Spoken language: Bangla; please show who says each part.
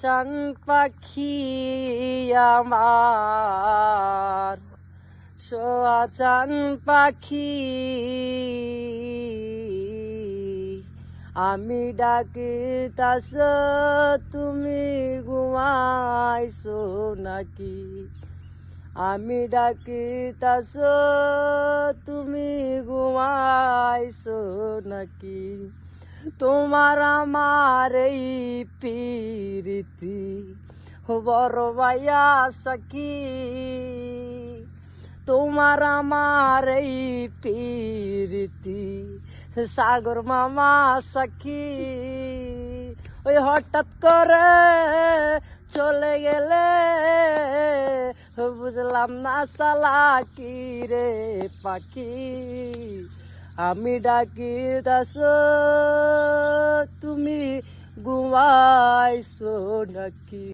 Speaker 1: চান পাখি আমার চান পাখি আমি ডাকিতাছ তুমি ঘুমাইছো নাকি আমি ডাকিতাছ তুমি ঘুমাইছো নাকি তোমার আমার এই প্রীতি বড় ভাইয়া সখী তোমার আমার এই প্রীতি সাগর মামা সখী ওই হঠাৎ করে চলে গেলে বুঝলাম না সালা কি রে পাখি আমি ডাকিতাছ তুমি ঘুমাইছো নাকি।